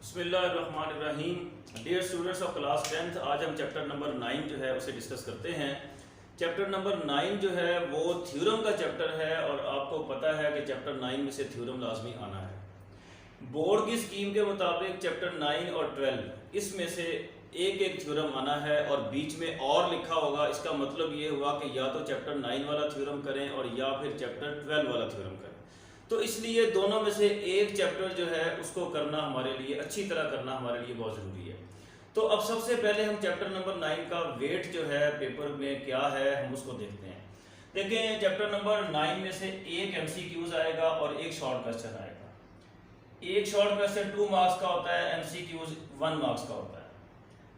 बिस्मिल्लाहिर्रहमानिर्रहीम। Dear students of class 10th, आज हम चैप्टर नंबर 9 जो है उसे डिस्कस करते हैं। चैप्टर नंबर 9 जो है वो थ्योरम का चैप्टर है और आपको पता है कि चैप्टर 9 में से थ्योरम लाजमी आना है। बोर्ड की स्कीम के मुताबिक चैप्टर 9 और 12 इसमें से एक एक थ्योरम आना है और बीच में और लिखा होगा। इसका मतलब ये हुआ कि या तो चैप्टर 9 वाला थ्योरम करें और या फिर चैप्टर 12 वाला थ्योरम करें। तो इसलिए दोनों में से एक चैप्टर जो है उसको करना हमारे लिए, अच्छी तरह करना हमारे लिए बहुत ज़रूरी है। तो अब सबसे पहले हम चैप्टर नंबर 9 का वेट जो है पेपर में क्या है हम उसको देखते हैं। देखें, चैप्टर नंबर 9 में से एक MCQs आएगा और एक शॉर्ट क्वेश्चन आएगा। एक शॉर्ट क्वेश्चन 2 मार्क्स का होता है, MCQs 1 मार्क्स का होता है।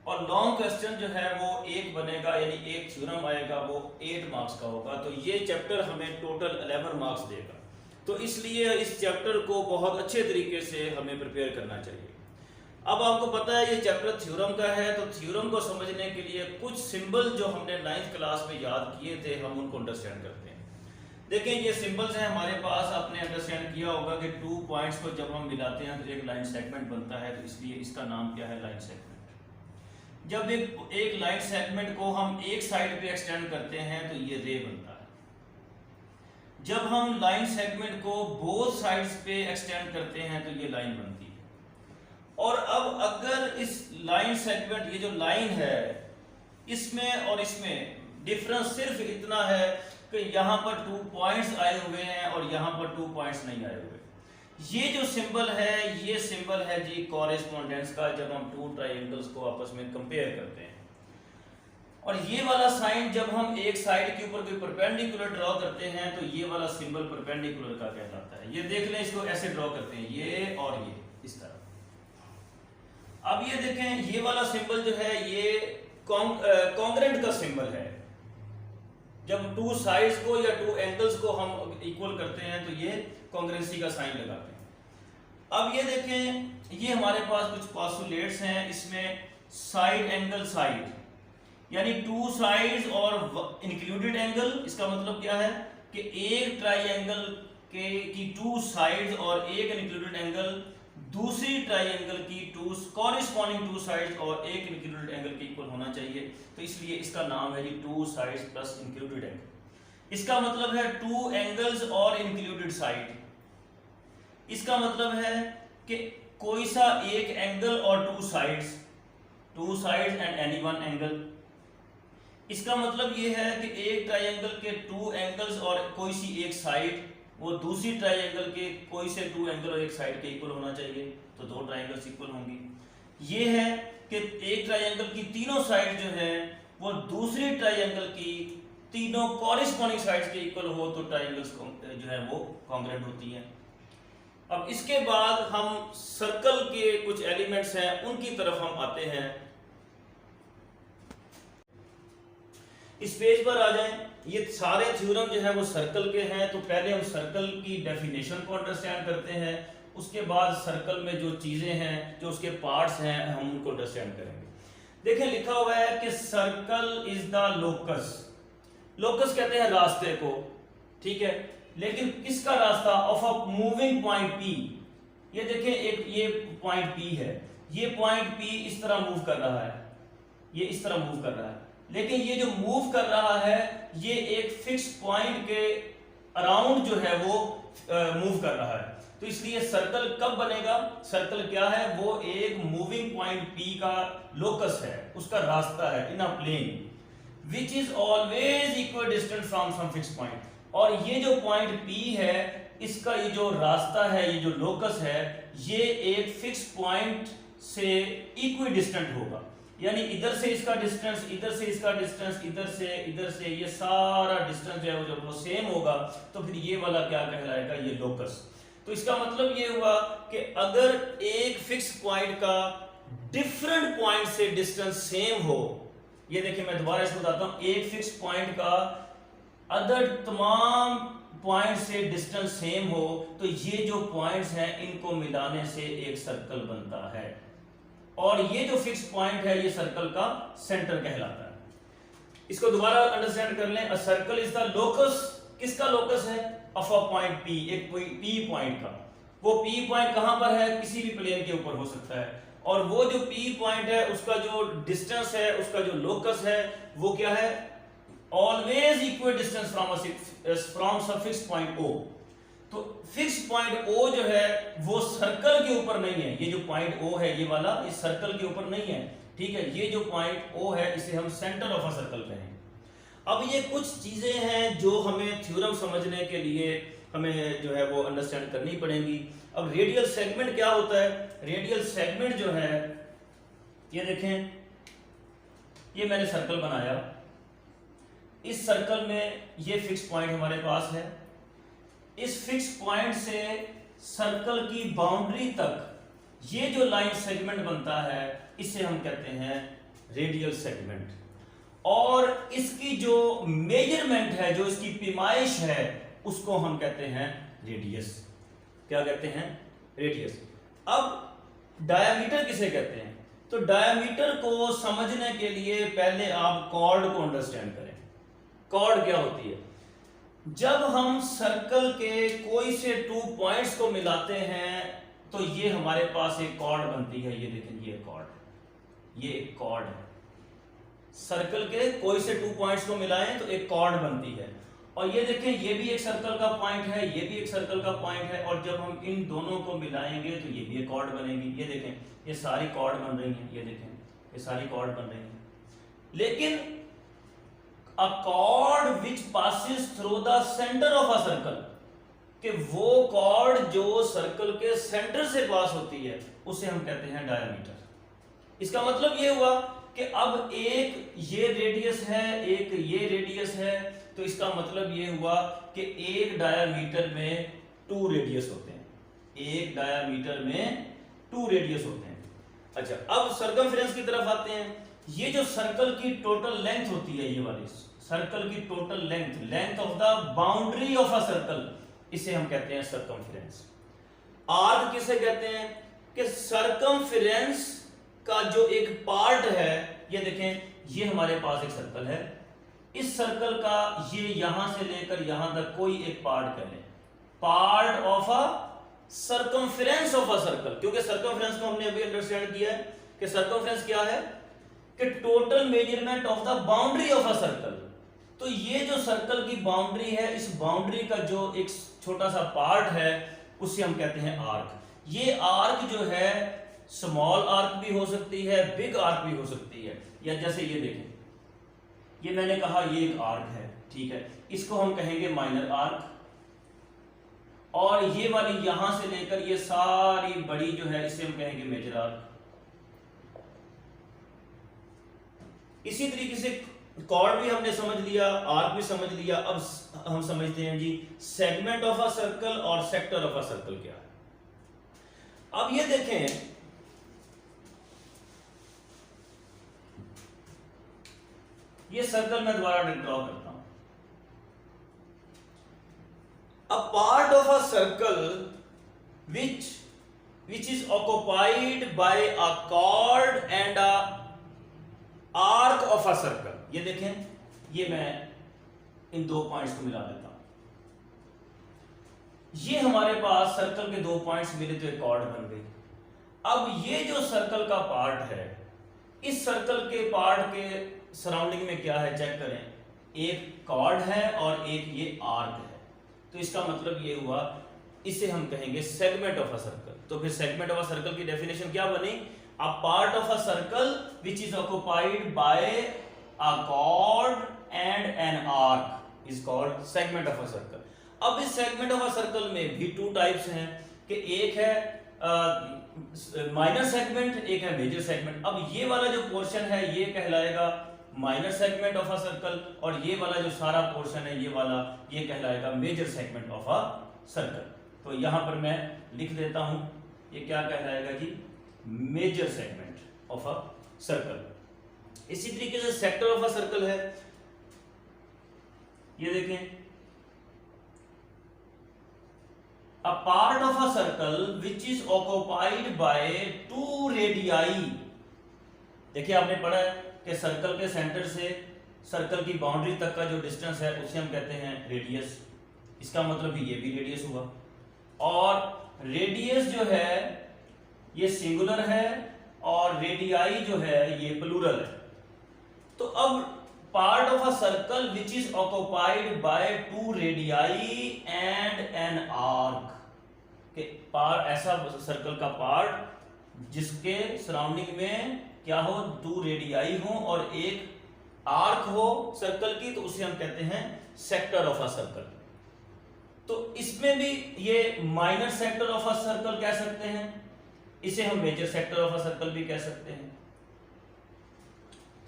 और लॉन्ग क्वेश्चन जो है वो एक बनेगा, यानी एक थ्योरम आएगा, वो 8 मार्क्स का होगा। तो ये चैप्टर हमें टोटल 11 मार्क्स देगा। तो इसलिए इस चैप्टर को बहुत अच्छे तरीके से हमें प्रिपेयर करना चाहिए। अब आपको पता है ये चैप्टर थ्योरम का है, तो थ्योरम को समझने के लिए कुछ सिंबल जो हमने 9th क्लास में याद किए थे हम उनको अंडरस्टैंड करते हैं। देखें, ये सिंबल्स हैं हमारे पास। आपने अंडरस्टैंड किया होगा कि 2 पॉइंट्स को जब हम मिलाते हैं तो एक लाइन सेगमेंट बनता है, तो इसलिए इसका नाम क्या है, लाइन सेगमेंट। जब एक लाइन सेगमेंट को हम एक साइड पे एक्सटेंड करते हैं तो ये रे बनता है। जब हम लाइन सेगमेंट को बोथ साइड्स पे एक्सटेंड करते हैं तो ये लाइन बनती है। और अब अगर इस लाइन सेगमेंट, ये जो लाइन है, इसमें और इसमें डिफरेंस सिर्फ इतना है कि यहाँ पर 2 पॉइंट्स आए हुए हैं और यहाँ पर 2 पॉइंट्स नहीं आए हुए। ये जो सिंबल है, ये सिंबल है जी कॉरेस्पॉन्डेंस का, जब हम 2 ट्राइंगल्स को आपस में कंपेयर करते हैं। और ये वाला साइन जब हम एक साइड के ऊपर कोई परपेंडिकुलर ड्रॉ करते हैं तो ये वाला सिंबल परपेंडिकुलर का कहलाता है। ये देख लें, इसको ऐसे ड्रॉ करते हैं, ये और ये इस तरह। अब ये देखें, ये वाला सिंबल जो है ये कॉन्ग्रेंट का सिंबल है। जब 2 साइड्स को या 2 एंगल्स को हम इक्वल करते हैं तो ये कॉन्ग्रेंसी का साइन लगाते हैं। अब ये देखें, ये हमारे पास कुछ पोस्टुलेट्स हैं। इसमें साइड एंगल साइड, यानी 2 साइड्स और इंक्लूडेड एंगल। इसका मतलब क्या है कि एक ट्राइंगल की 2 साइड्स और एक इंक्लूडेड एंगल दूसरी ट्राइंगल की 2 कॉरेस्पॉन्डिंग 2 साइड्स और एक इंक्लूडेड एंगल के इक्वल होना चाहिए। तो इसलिए इसका नाम है जी 2 साइड्स प्लस इंक्लूडेड एंगल। इसका मतलब है 2 एंगल्स और इंक्लूडेड साइड। इसका मतलब है कि कोई सा एक एंगल और 2 sides and any one angle. इसका मतलब ये है कि एक ट्राइंगल के 2 एंगल्स और कोई सी एक साइड वो दूसरी ट्राइंगल के कोई से 2 एंगल और एक साइड के इक्वल होना चाहिए, तो 2 ट्राइंगल्स इक्वल होंगी। ये है कि एक ट्राइंगल की तीनों साइड जो है वो दूसरी ट्राइंगल की तीनों कॉरेस्पॉन्डिंग साइड्स के इक्वल हो तो ट्राइंगल्स जो है वो कॉन्ग्रुएंट होती हैं। अब इसके बाद हम सर्कल के कुछ एलिमेंट्स हैं उनकी तरफ हम आते हैं। इस पेज पर आ जाएं। ये सारे थ्योरम जो है वो सर्कल के हैं, तो पहले हम सर्कल की डेफिनेशन को अंडरस्टैंड करते हैं। उसके बाद सर्कल में जो चीजें हैं, जो उसके पार्ट्स हैं, हम उनको अंडरस्टैंड करेंगे। देखिए, लिखा हुआ है कि circle is the locus. Locus कहते हैं रास्ते को, ठीक है, लेकिन किसका रास्ता? Of a moving point P। ये देखिए, एक ये पॉइंट P है, ये पॉइंट P इस तरह मूव कर रहा है, ये इस तरह मूव कर रहा है, लेकिन ये जो मूव कर रहा है ये एक फिक्स पॉइंट के अराउंड जो है वो मूव कर रहा है। तो इसलिए सर्कल कब बनेगा? सर्कल क्या है? वो एक मूविंग पॉइंट P का लोकस है, उसका रास्ता है in a plane which is always equal distant from some fix point. और ये जो पॉइंट P है, इसका ये जो रास्ता है, ये जो लोकस है, ये एक फिक्स पॉइंट से इक्वी डिस्टेंट होगा। यानी इधर से इसका डिस्टेंस, इधर से इसका डिस्टेंस, इधर से ये सारा डिस्टेंस जो है वो जब वो सेम होगा तो फिर ये वाला क्या कहलाएगा? ये लोकस। तो इसका मतलब ये हुआ कि अगर एक फिक्स पॉइंट का डिफरेंट पॉइंट से डिस्टेंस सेम हो, ये देखिए मैं दोबारा इसको बताता हूं, एक फिक्स पॉइंट का अदर तमाम पॉइंट से डिस्टेंस सेम हो तो ये जो पॉइंट्स हैं इनको मिलाने से एक सर्कल बनता है। और ये जो फिक्स पॉइंट है ये सर्कल का सेंटर कहलाता है। इसको दोबारा अंडरस्टैंड कर लें। A circle is the locus. किसका लोकस है? ऑफ अ पॉइंट P, एक P पॉइंट का। वो P पॉइंट कहां पर है, किसी भी प्लेन के ऊपर हो सकता है, और वो जो P पॉइंट है उसका जो डिस्टेंस है, उसका जो लोकस है वो क्या है, always equal distance from some fix point O। तो फिक्स पॉइंट O जो है वो सर्कल के ऊपर नहीं है, ये जो पॉइंट O है ये वाला, इस सर्कल के ऊपर नहीं है, ठीक है। ये जो पॉइंट O है इसे हम सेंटर ऑफ अ सर्कल कहेंगे। अब ये कुछ चीजें हैं जो हमें थ्योरम समझने के लिए हमें जो है वो अंडरस्टैंड करनी पड़ेंगी। अब रेडियल सेगमेंट क्या होता है, रेडियल सेगमेंट जो है, ये देखें, ये मैंने सर्कल बनाया, इस सर्कल में ये फिक्स पॉइंट हमारे पास है, इस फिक्स पॉइंट से सर्कल की बाउंड्री तक ये जो लाइन सेगमेंट बनता है इसे हम कहते हैं रेडियल सेगमेंट। और इसकी जो मेजरमेंट है, जो इसकी पैमाइश है, उसको हम कहते हैं रेडियस। क्या कहते हैं, रेडियस। अब डायमीटर किसे कहते हैं, तो डायमीटर को समझने के लिए पहले आप कॉर्ड को अंडरस्टैंड करें। कॉर्ड क्या होती है, जब हम सर्कल के कोई से 2 पॉइंट्स को मिलाते हैं तो ये हमारे पास एक कॉर्ड बनती है, ये देखें, ये कॉर्ड, ये एक कॉर्ड है। सर्कल के कोई से 2 पॉइंट्स को मिलाएं तो एक कॉर्ड बनती है, और ये देखें, ये भी एक सर्कल का पॉइंट है, ये भी एक सर्कल का पॉइंट है, और जब हम इन दोनों को मिलाएंगे तो ये भी एक कॉर्ड बनेगी। ये देखें, ये सारी कॉर्ड बन रही हैं, ये देखें, ये सारी कॉर्ड बन रही हैं। लेकिन a chord which passes through the center of a circle, कि वो कॉर्ड जो सर्कल के सेंटर से पास होती है उसे हम कहते हैं डायमीटर। इसका मतलब ये हुआ कि अब एक ये रेडियस है, एक ये रेडियस है, तो इसका मतलब ये हुआ कि एक डायमीटर में 2 रेडियस होते हैं, एक डायमीटर में 2 रेडियस होते हैं। अच्छा, अब सर्कमफेरेंस की तरफ आते हैं। ये जो सर्कल की टोटल लेंथ होती है, ये वाली सर्कल की total length, length of the boundary of a circle, इसे हम कहते हैं सर्कमफेरेंस। आर्क किसे कहते हैं, कि सर्कमफेरेंस का जो एक पार्ट है, ये देखें, ये हमारे पास एक सर्कल है, इस सर्कल का ये यहां से लेकर यहां तक कोई एक पार्ट कह लें, part of a circumference of a circle. क्योंकि सर्कमफेरेंस को हमने अभी अंडरस्टैंड किया है कि सर्कमफेरेंस क्या है, कि total measurement of the boundary of a circle. तो ये जो सर्कल की बाउंड्री है, इस बाउंड्री का जो एक छोटा सा पार्ट है उसे हम कहते हैं आर्क। ये आर्क जो है स्मॉल आर्क भी हो सकती है, बिग आर्क भी हो सकती है। या जैसे ये देखें, ये मैंने कहा ये एक आर्क है, ठीक है, इसको हम कहेंगे माइनर आर्क, और ये वाली यहां से लेकर ये सारी बड़ी जो है इसे हम कहेंगे मेजर आर्क। इसी तरीके से कॉर्ड भी हमने समझ लिया, आर्क भी समझ लिया। अब हम समझते हैं जी सेगमेंट ऑफ अ सर्कल और सेक्टर ऑफ अ सर्कल क्या है। अब ये देखें, ये सर्कल मैं दोबारा ड्रॉ करता हूं। A part of a circle which is occupied by a chord and a arc of a circle। ये देखें, ये मैं इन 2 पॉइंट्स को मिला देता हूं। ये हमारे पास सर्कल के 2 पॉइंट्स मिले तो एक कॉर्ड बन गई। अब ये जो सर्कल का पार्ट है, इस सर्कल के पार्ट के सराउंडिंग में क्या है चेक करें, एक कॉर्ड है और एक ये आर्क है। तो इसका मतलब ये हुआ, इसे हम कहेंगे सेगमेंट ऑफ अ सर्कल। तो फिर सेगमेंट ऑफ अ सर्कल की डेफिनेशन क्या बनी, a part of a circle which is occupied by a chord and an arc is called segment of a circle। अब इस segment of a circle में भी 2 types हैं, कि एक है माइनर सेगमेंट, एक है मेजर सेगमेंट। अब ये वाला जो पोर्शन है ये कहलाएगा minor segment of a circle, और ये वाला जो सारा पोर्शन है ये वाला, ये कहलाएगा major segment of a circle. तो यहां पर मैं लिख देता हूं, ये क्या कहलाएगा जी, major segment of a circle. इसी तरीके से सेक्टर ऑफ अ सर्कल है, ये देखें, a part of a circle which is occupied by 2 radii. देखिए आपने पढ़ा है कि सर्कल के सेंटर से सर्कल की बाउंड्री तक का जो डिस्टेंस है उसे हम कहते हैं रेडियस। इसका मतलब भी ये भी रेडियस हुआ। और रेडियस जो है ये सिंगुलर है और रेडियाई जो है ये प्लूरल है। तो अब part of a circle which is occupied by 2 radii and an arc, के पार्ट ऐसा सर्कल का पार्ट जिसके सराउंडिंग में क्या हो, 2 रेडियाई हो और एक आर्क हो सर्कल की, तो उसे हम कहते हैं सेक्टर ऑफ अ सर्कल। तो इसमें भी ये minor sector of a circle कह सकते हैं, इसे हम major sector of a circle भी कह सकते हैं।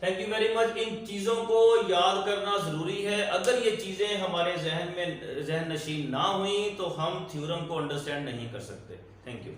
Thank you very much. इन चीज़ों को याद करना ज़रूरी है। अगर ये चीज़ें हमारे जहन नशीन ना हुई तो हम थ्योरम को अंडरस्टैंड नहीं कर सकते। Thank you.